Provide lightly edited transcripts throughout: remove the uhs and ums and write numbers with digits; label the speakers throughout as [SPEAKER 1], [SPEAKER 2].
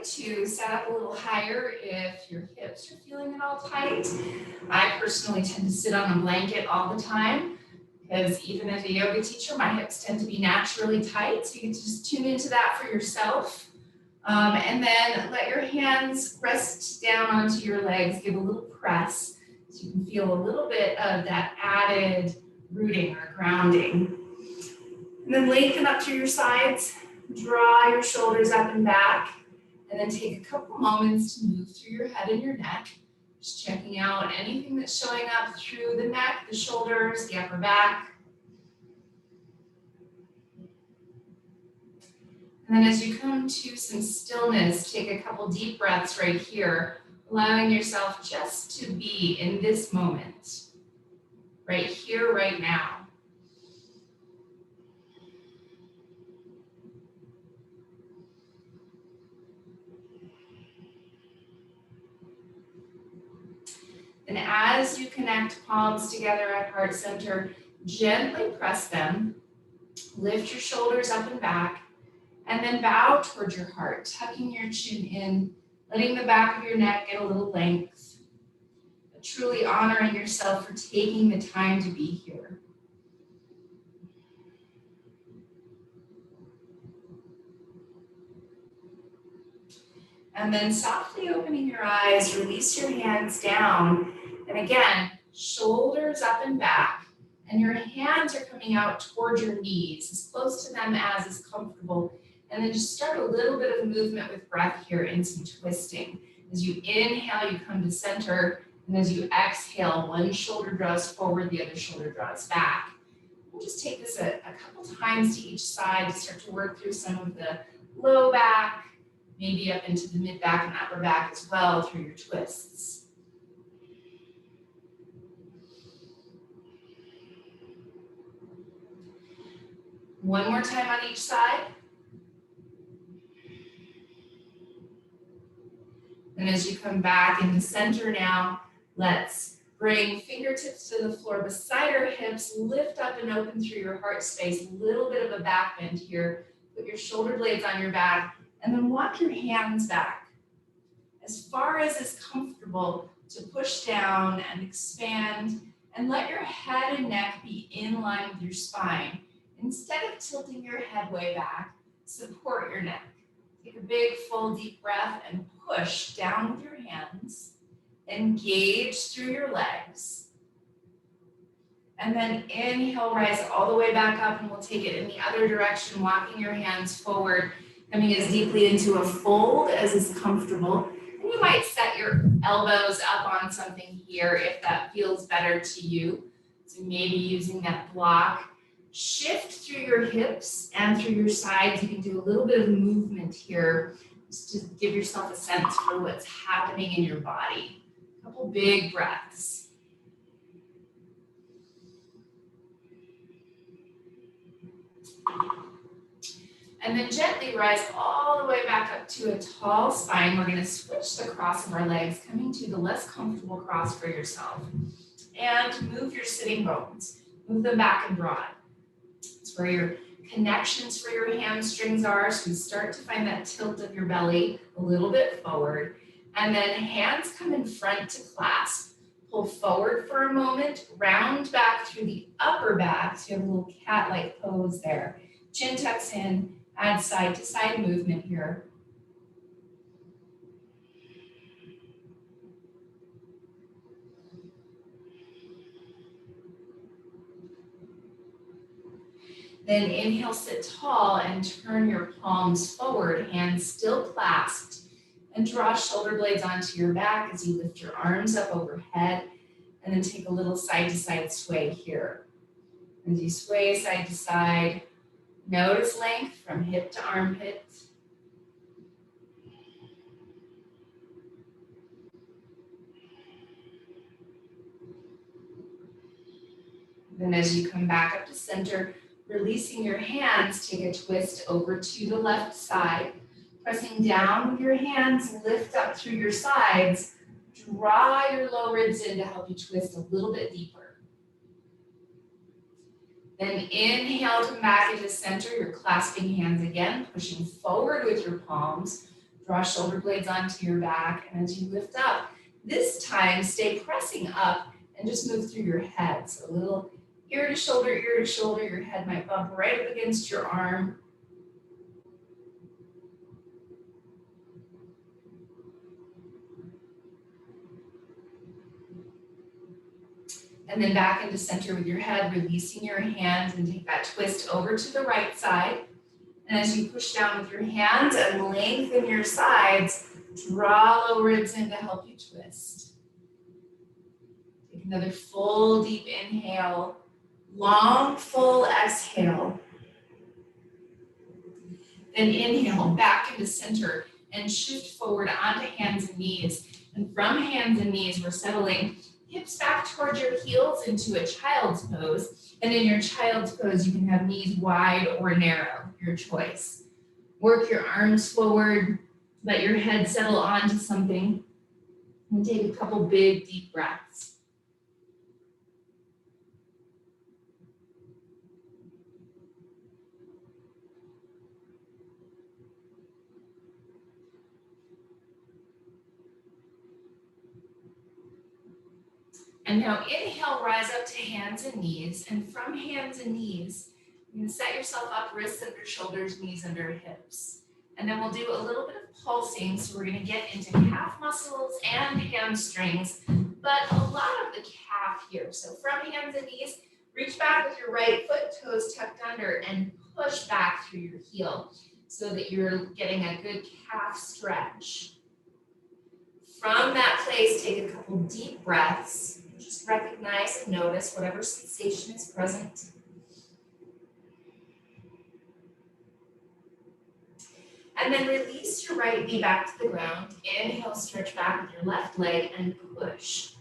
[SPEAKER 1] to set up a little higher if your hips are feeling at all tight. I personally tend to sit on a blanket all the time because even as a yoga teacher, my hips tend to be naturally tight. So you can just tune into that for yourself. And then let your hands rest down onto your legs, give a little press so you can feel a little bit of that added rooting or grounding. And then lengthen up through your sides, draw your shoulders up and back, and then take a couple moments to move through your head and your neck, just checking out anything that's showing up through the neck, the shoulders, the upper back. And then as you come to some stillness, take a couple deep breaths right here, allowing yourself just to be in this moment, right here, right now. And as you connect palms together at heart center, gently press them, lift your shoulders up and back, and then bow towards your heart, tucking your chin in, letting the back of your neck get a little length, but truly honoring yourself for taking the time to be here. And then softly opening your eyes, release your hands down. And again, shoulders up and back. And your hands are coming out towards your knees, as close to them as is comfortable. And then just start a little bit of movement with breath here in some twisting. As you inhale, you come to center. And as you exhale, one shoulder draws forward, the other shoulder draws back. We'll just take this a couple times to each side to start to work through some of the low back, maybe up into the mid back and upper back as well through your twists. One more time on each side. And as you come back into center now, let's bring fingertips to the floor beside our hips, lift up and open through your heart space, a little bit of a back bend here. Put your shoulder blades on your back, and then walk your hands back as far as is comfortable to push down and expand, and let your head and neck be in line with your spine. Instead of tilting your head way back, support your neck. Take a big, full, deep breath and push down with your hands. Engage through your legs. And then inhale, rise all the way back up, and we'll take it in the other direction, walking your hands forward, coming as deeply into a fold as is comfortable. And you might set your elbows up on something here if that feels better to you. So maybe using that block. Shift through your hips and through your sides. You can do a little bit of movement here just to give yourself a sense for what's happening in your body. A couple big breaths. And then gently rise all the way back up to a tall spine. We're going to switch the cross of our legs, coming to the less comfortable cross for yourself. And move your sitting bones. Move them back and broad. It's where your connections for your hamstrings are. So you start to find that tilt of your belly a little bit forward. And then hands come in front to clasp. Pull forward for a moment, round back through the upper back. So you have a little cat-like pose there. Chin tucks in, add side to side movement here. Then inhale, sit tall and turn your palms forward, hands still clasped, and draw shoulder blades onto your back as you lift your arms up overhead, and then take a little side to side sway here. As you sway side to side, notice length from hip to armpit. Then as you come back up to center, releasing your hands, take a twist over to the left side. Pressing down with your hands, lift up through your sides. Draw your low ribs in to help you twist a little bit deeper. Then inhale, come back into center. You're clasping hands again, pushing forward with your palms. Draw shoulder blades onto your back, and as you lift up, this time stay pressing up and just move through your head. So a little ear to shoulder, your head might bump right up against your arm. And then back into center with your head, releasing your hands, and take that twist over to the right side. And as you push down with your hands and lengthen your sides, draw low ribs in to help you twist. Take another full deep inhale, long full exhale. Then inhale back into center and shift forward onto hands and knees. And from hands and knees, we're settling hips back towards your heels into a child's pose. And in your child's pose, you can have knees wide or narrow, your choice. Work your arms forward, let your head settle onto something, and take a couple big, deep breaths. And now inhale, rise up to hands and knees. And from hands and knees, you're going to set yourself up, wrists under shoulders, knees under hips. And then we'll do a little bit of pulsing. So we're going to get into calf muscles and hamstrings, but a lot of the calf here. So from hands and knees, reach back with your right foot, toes tucked under, and push back through your heel so that you're getting a good calf stretch. From that place, take a couple deep breaths. Just recognize and notice whatever sensation is present. And then release your right knee back to the ground. Inhale, stretch back with your left leg and push.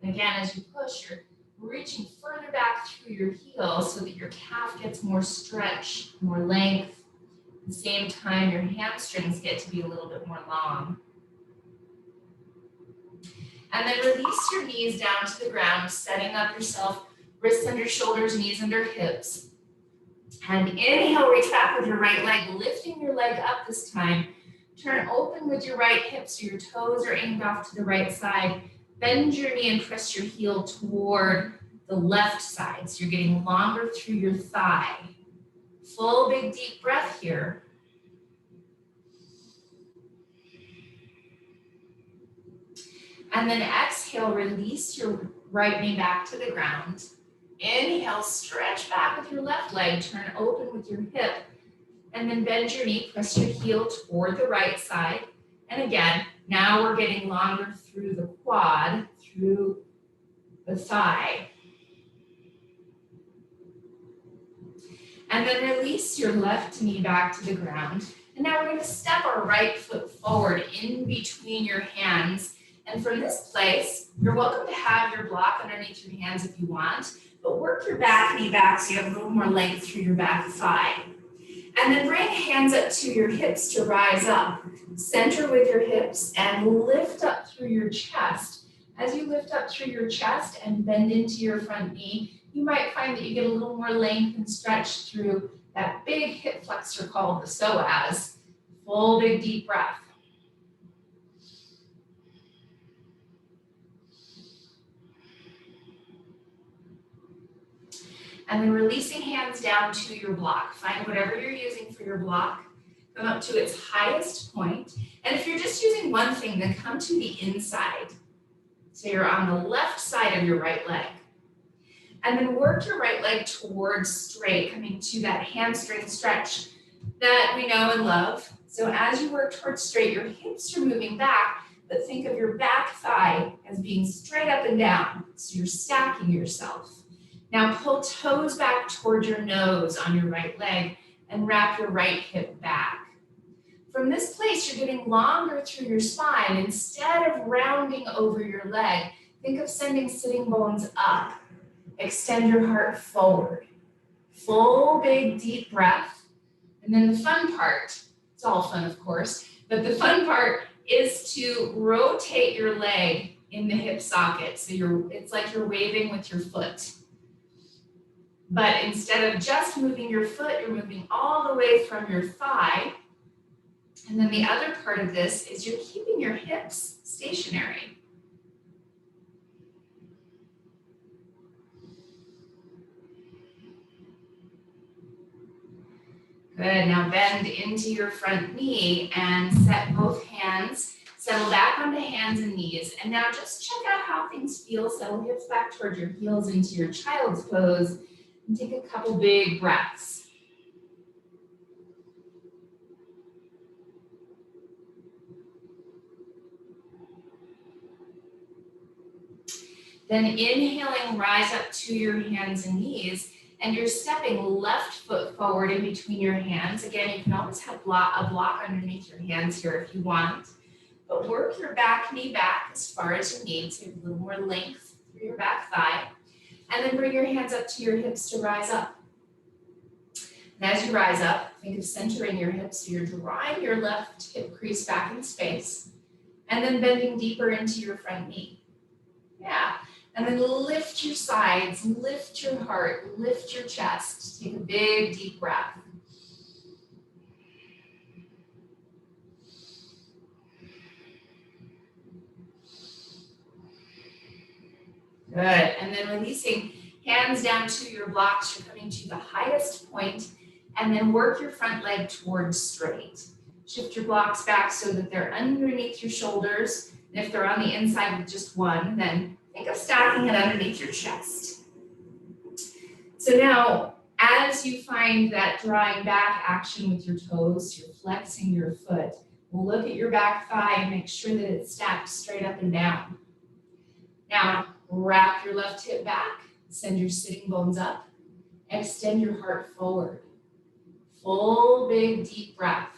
[SPEAKER 1] And again, as you push, you're reaching further back through your heel so that your calf gets more stretch, more length. At the same time, your hamstrings get to be a little bit more long. And then release your knees down to the ground, setting up yourself, wrists under shoulders, knees under hips. And inhale, reach back with your right leg, lifting your leg up this time. Turn open with your right hip so your toes are aimed off to the right side. Bend your knee and press your heel toward the left side. So you're getting longer through your thigh. Full big deep breath here. And then exhale, release your right knee back to the ground. Inhale, stretch back with your left leg, turn open with your hip, and then bend your knee, press your heel toward the right side. And again, now we're getting longer through the quad, through the thigh. And then release your left knee back to the ground. And now we're going to step our right foot forward in between your hands. And from this place, you're welcome to have your block underneath your hands if you want, but work your back knee back so you have a little more length through your back thigh. And then bring hands up to your hips to rise up. Center with your hips and lift up through your chest. As you lift up through your chest and bend into your front knee, you might find that you get a little more length and stretch through that big hip flexor called the psoas. Full big deep breath. And then releasing hands down to your block. Find whatever you're using for your block. Come up to its highest point. And if you're just using one thing, then come to the inside. So you're on the left side of your right leg. And then work your right leg towards straight, coming to that hamstring stretch that we know and love. So as you work towards straight, your hips are moving back, but think of your back thigh as being straight up and down. So you're stacking yourself. Now pull toes back toward your nose on your right leg and wrap your right hip back. From this place, you're getting longer through your spine. Instead of rounding over your leg, think of sending sitting bones up. Extend your heart forward. Full, big, deep breath. And then the fun part, it's all fun, of course, but the fun part is to rotate your leg in the hip socket. So it's like you're waving with your foot. But instead of just moving your foot, you're moving all the way from your thigh And then the other part of this is you're keeping your hips stationary. Good, now bend into your front knee and set both hands, settle back onto hands and knees. And now just check out how things feel. Settle hips back toward your heels into your child's pose and take a couple big breaths. Then inhaling, rise up to your hands and knees, and you're stepping left foot forward in between your hands. Again, you can always have a block underneath your hands here if you want, but work your back knee back as far as you need, so you have a little more length through your back thigh, and then bring your hands up to your hips to rise up. And as you rise up, think of centering your hips, so you're drawing your left hip crease back in space, and then bending deeper into your front knee. Yeah. And then lift your sides, lift your heart, lift your chest. Take a big, deep breath. Good, and then releasing hands down to your blocks. You're coming to the highest point, and then work your front leg towards straight. Shift your blocks back so that they're underneath your shoulders. And if they're on the inside with just one, then think of stacking it underneath your chest. So now, as you find that drawing back action with your toes, you're flexing your foot. We'll look at your back thigh and make sure that it's stacked straight up and down. Now, wrap your left hip back, send your sitting bones up, extend your heart forward. Full, big, deep breath.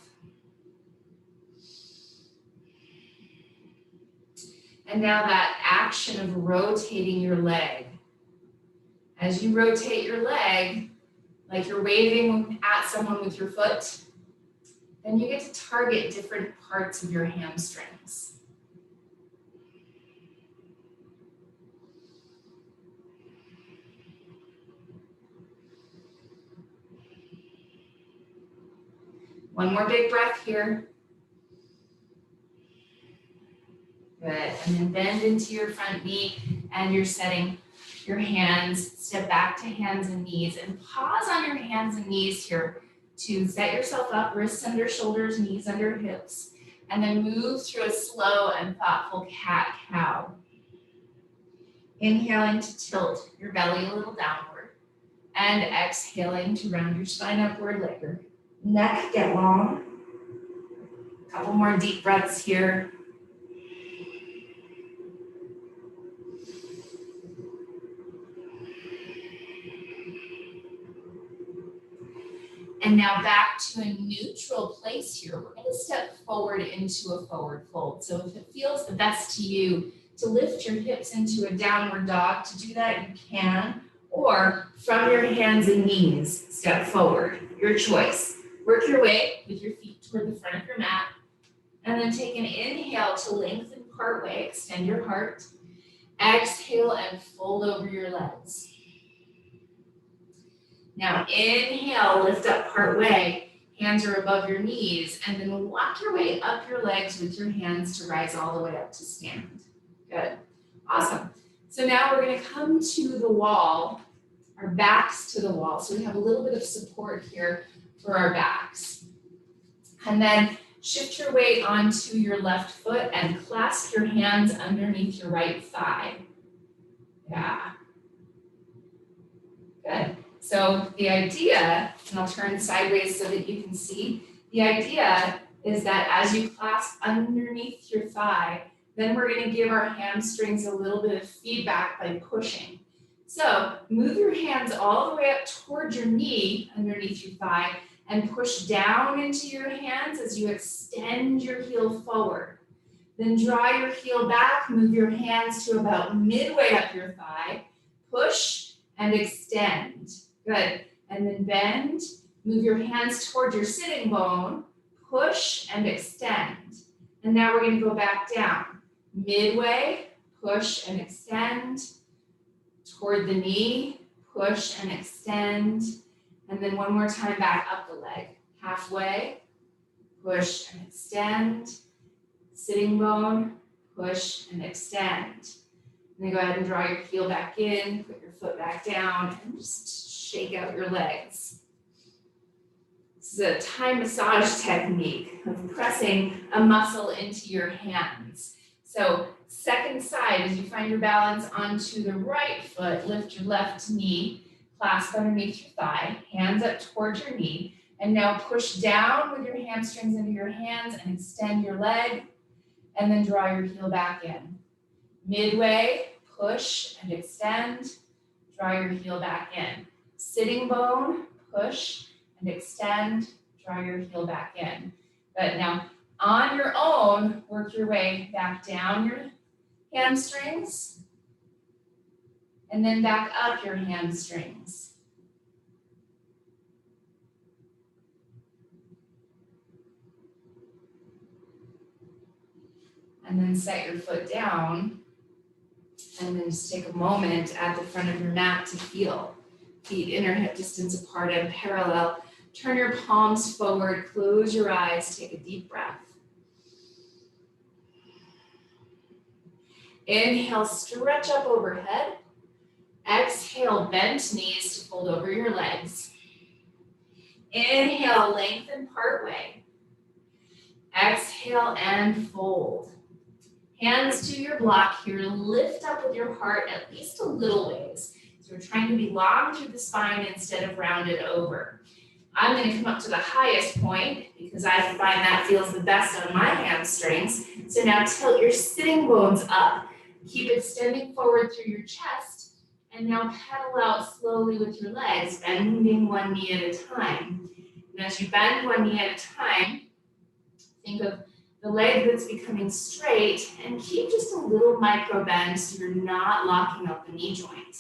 [SPEAKER 1] And now that action of rotating your leg. As you rotate your leg, like you're waving at someone with your foot, then you get to target different parts of your hamstrings. One more big breath here. Good, and then bend into your front knee, and you're setting your hands, step back to hands and knees, and pause on your hands and knees here to set yourself up, wrists under shoulders, knees under hips, and then move through a slow and thoughtful cat-cow. Inhaling to tilt your belly a little downward, and exhaling to round your spine upward, let your neck get long. A couple more deep breaths here. And now back to a neutral place here. We're going to step forward into a forward fold. So if it feels the best to you to lift your hips into a downward dog, to do that you can, or from your hands and knees, step forward, your choice. Work your way with your feet toward the front of your mat, and then take an inhale to lengthen part way, extend your heart. Exhale and fold over your legs. Now inhale, lift up part way, hands are above your knees, and then walk your way up your legs with your hands to rise all the way up to stand. Good, awesome. So now we're gonna come to the wall, our backs to the wall. So we have a little bit of support here for our backs. And then shift your weight onto your left foot and clasp your hands underneath your right thigh. Yeah, good. So the idea, and I'll turn sideways so that you can see, the idea is that as you clasp underneath your thigh, then we're going to give our hamstrings a little bit of feedback by pushing. So move your hands all the way up towards your knee underneath your thigh and push down into your hands as you extend your heel forward. Then draw your heel back, move your hands to about midway up your thigh, push and extend. Good. And then bend, move your hands toward your sitting bone, push and extend. And now we're going to go back down. Midway, push and extend. Toward the knee, push and extend. And then one more time back up the leg. Halfway, push and extend. Sitting bone, push and extend. And then go ahead and draw your heel back in, put your foot back down, and just shake out your legs. This is a Thai massage technique of pressing a muscle into your hands. So second side, as you find your balance onto the right foot, lift your left knee, clasp underneath your thigh, hands up towards your knee, and now push down with your hamstrings into your hands and extend your leg, and then draw your heel back in. Midway, push and extend, draw your heel back in. Sitting bone, push and extend, draw your heel back in. But now, on your own, work your way back down your hamstrings, and then back up your hamstrings. And then set your foot down, and then just take a moment at the front of your mat to feel. Feet inner hip distance apart and parallel. Turn your palms forward, close your eyes, take a deep breath. Inhale, stretch up overhead. Exhale, bent knees to fold over your legs. Inhale, lengthen part way. Exhale and fold. Hands to your block here, lift up with your heart at least a little ways. So we're trying to be long through the spine instead of rounded over. I'm going to come up to the highest point because I find that feels the best on my hamstrings. So now tilt your sitting bones up. Keep extending forward through your chest, and now pedal out slowly with your legs, bending one knee at a time. And as you bend one knee at a time, think of the leg that's becoming straight, and keep just a little micro bend so you're not locking up the knee joint.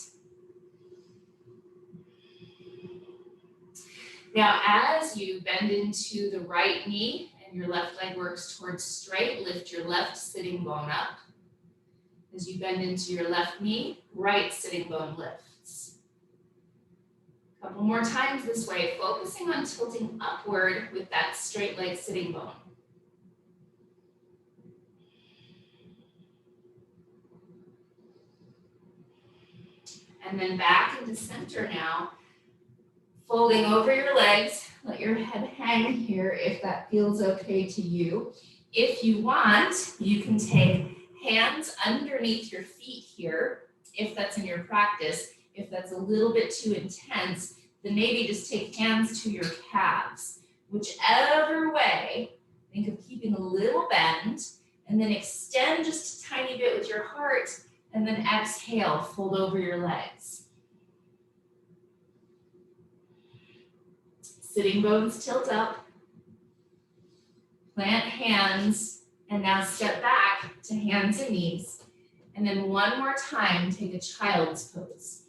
[SPEAKER 1] Now, as you bend into the right knee and your left leg works towards straight, lift your left sitting bone up. As you bend into your left knee, right sitting bone lifts. A couple more times this way, focusing on tilting upward with that straight leg sitting bone. And then back into center now. Folding over your legs, let your head hang here if that feels okay to you. If you want, you can take hands underneath your feet here, if that's in your practice. If that's a little bit too intense, then maybe just take hands to your calves. Whichever way, think of keeping a little bend, and then extend just a tiny bit with your heart, and then exhale, fold over your legs. Sitting bones tilt up, plant hands, and now step back to hands and knees. And then one more time, take a child's pose.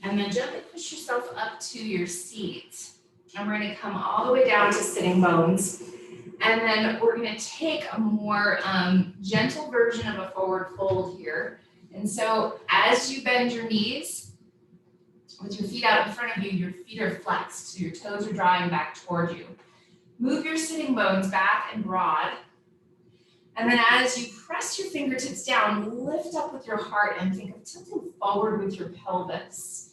[SPEAKER 1] And then gently push yourself up to your seat. And we're gonna come all the way down to sitting bones. And then we're gonna take a more gentle version of a forward fold here. And so as you bend your knees, with your feet out in front of you, your feet are flexed, so your toes are drawing back toward you. Move your sitting bones back and broad. And then as you press your fingertips down, lift up with your heart and think of tilting forward with your pelvis.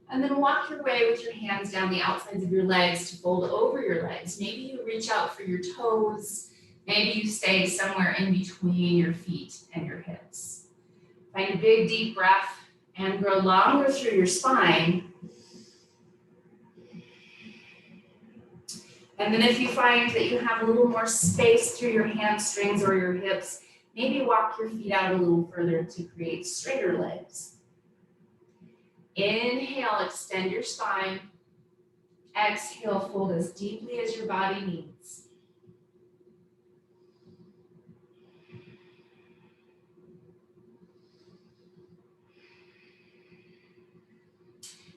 [SPEAKER 1] And then walk your way with your hands down the outsides of your legs to fold over your legs. Maybe you reach out for your toes. Maybe you stay somewhere in between your feet and your hips. Find a big, deep breath and grow longer through your spine. And then if you find that you have a little more space through your hamstrings or your hips, maybe walk your feet out a little further to create straighter legs. Inhale, extend your spine. Exhale, fold as deeply as your body needs.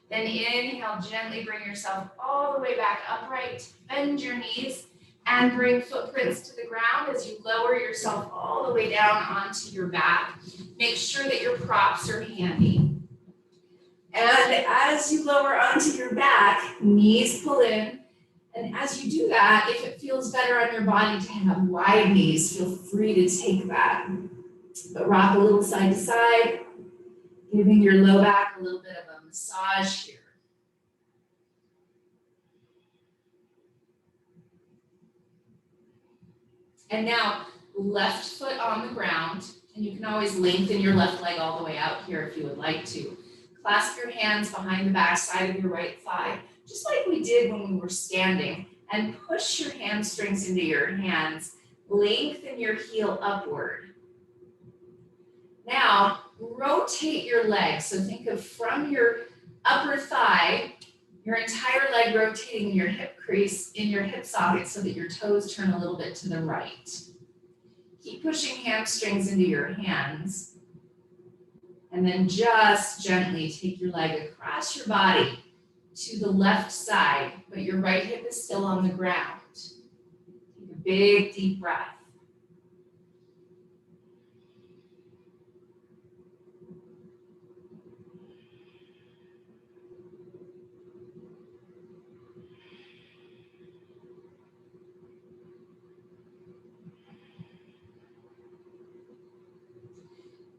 [SPEAKER 1] Then inhale, gently bring yourself all the way back upright. Bend your knees And bring footprints to the ground as you lower yourself all the way down onto your back. Make sure that your props are handy. And as you lower onto your back, knees pull in. And as you do that, if it feels better on your body to have wide knees, feel free to take that. But rock a little side to side, giving your low back a little bit of a massage here. And now, left foot on the ground, and you can always lengthen your left leg all the way out here if you would like to. Clasp your hands behind the back side of your right thigh, just like we did when we were standing, and push your hamstrings into your hands. Lengthen your heel upward. Now, rotate your leg. So think of from your upper thigh, your entire leg rotating in your hip crease, in your hip socket so that your toes turn a little bit to the right. Keep pushing hamstrings into your hands. And then just gently take your leg across your body to the left side, but your right hip is still on the ground. Take a big, deep breath.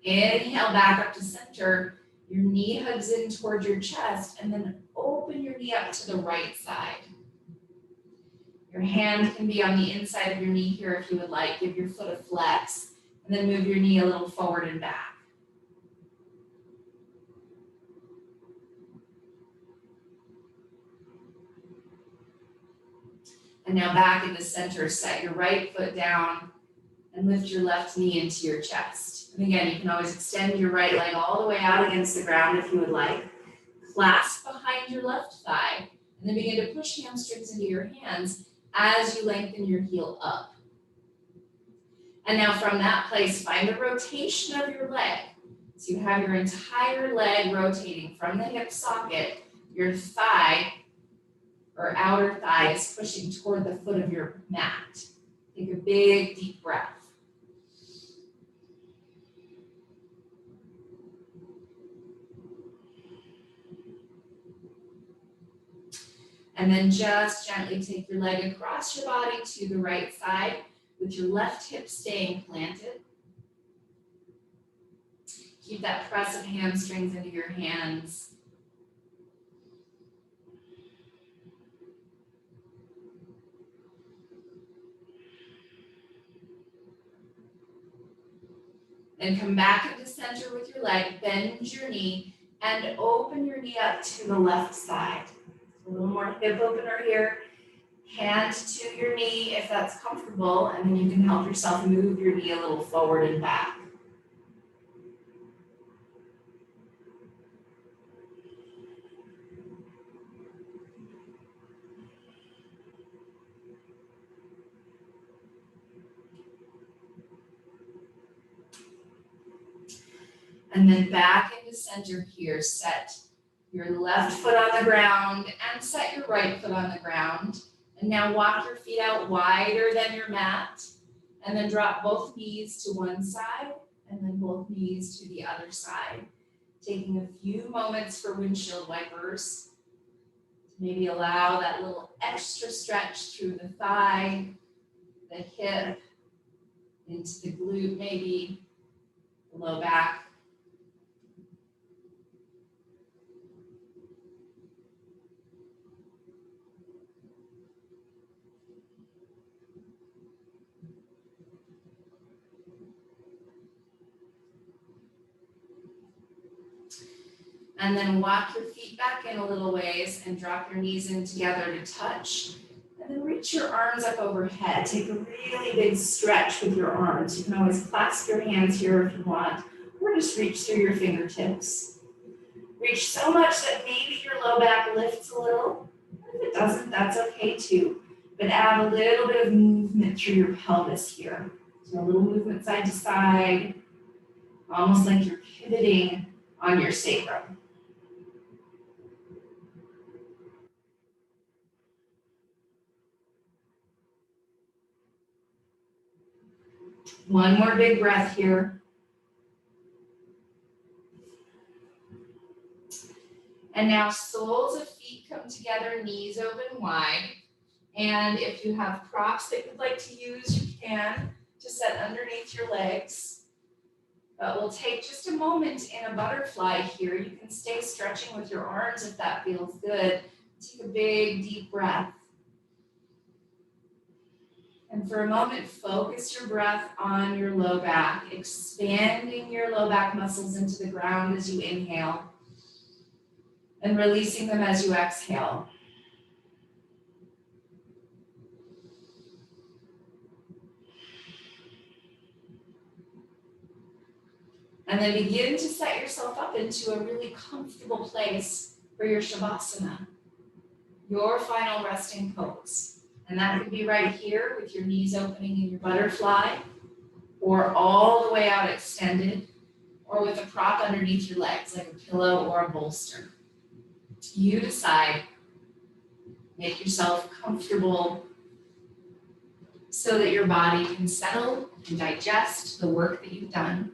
[SPEAKER 1] Inhale back up to center. Your knee hugs in toward your chest, and then open your knee up to the right side. Your hand can be on the inside of your knee here if you would like. Give your foot a flex, and then move your knee a little forward and back. And now back in the center, set your right foot down and lift your left knee into your chest. And again, you can always extend your right leg all the way out against the ground if you would like. Clasp behind your left thigh, and then begin to push hamstrings into your hands as you lengthen your heel up. And now from that place, find the rotation of your leg. So you have your entire leg rotating from the hip socket, your thigh or outer thigh is pushing toward the foot of your mat. Take a big, deep breath. And then just gently take your leg across your body to the right side with your left hip staying planted. Keep that press of hamstrings into your hands. Then come back into center with your leg, bend your knee, and open your knee up to the left side. A little more hip opener here. Hand to your knee if that's comfortable, and then you can help yourself move your knee a little forward and back. And then back into center here. Set your left foot on the ground and set your right foot on the ground. And now walk your feet out wider than your mat. And then drop both knees to one side and then both knees to the other side. Taking a few moments for windshield wipers to maybe allow that little extra stretch through the thigh, the hip, into the glute maybe, the low back. And then walk your feet back in a little ways and drop your knees in together to touch. And then reach your arms up overhead. Take a really big stretch with your arms. You can always clasp your hands here if you want, or just reach through your fingertips. Reach so much that maybe your low back lifts a little. If it doesn't, that's okay too. But add a little bit of movement through your pelvis here. So a little movement side to side, almost like you're pivoting on your sacrum. One more big breath here. And now soles of feet come together, knees open wide. And if you have props that you'd like to use, you can to set underneath your legs. But we'll take just a moment in a butterfly here. You can stay stretching with your arms if that feels good. Take a big, deep breath. And for a moment, focus your breath on your low back, expanding your low back muscles into the ground as you inhale and releasing them as you exhale. And then begin to set yourself up into a really comfortable place for your Shavasana, your final resting pose. And that could be right here with your knees opening in your butterfly, or all the way out extended, or with a prop underneath your legs, like a pillow or a bolster. You decide. Make yourself comfortable so that your body can settle and digest the work that you've done.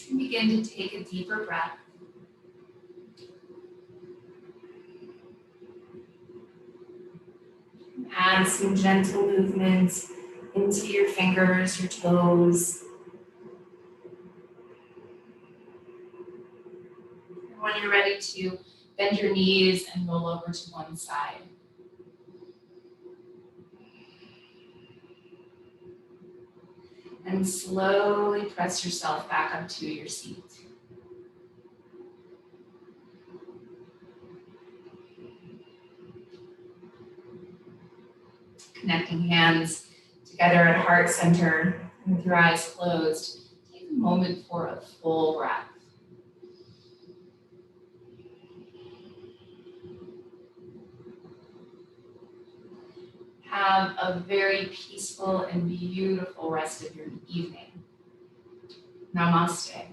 [SPEAKER 1] And begin to take a deeper breath. Add some gentle movements into your fingers, your toes. And when you're ready to bend your knees and roll over to one side. And slowly press yourself back up to your seat. Connecting hands together at heart center and with your eyes closed. Take a moment for a full breath. Have a very peaceful and beautiful rest of your evening. Namaste.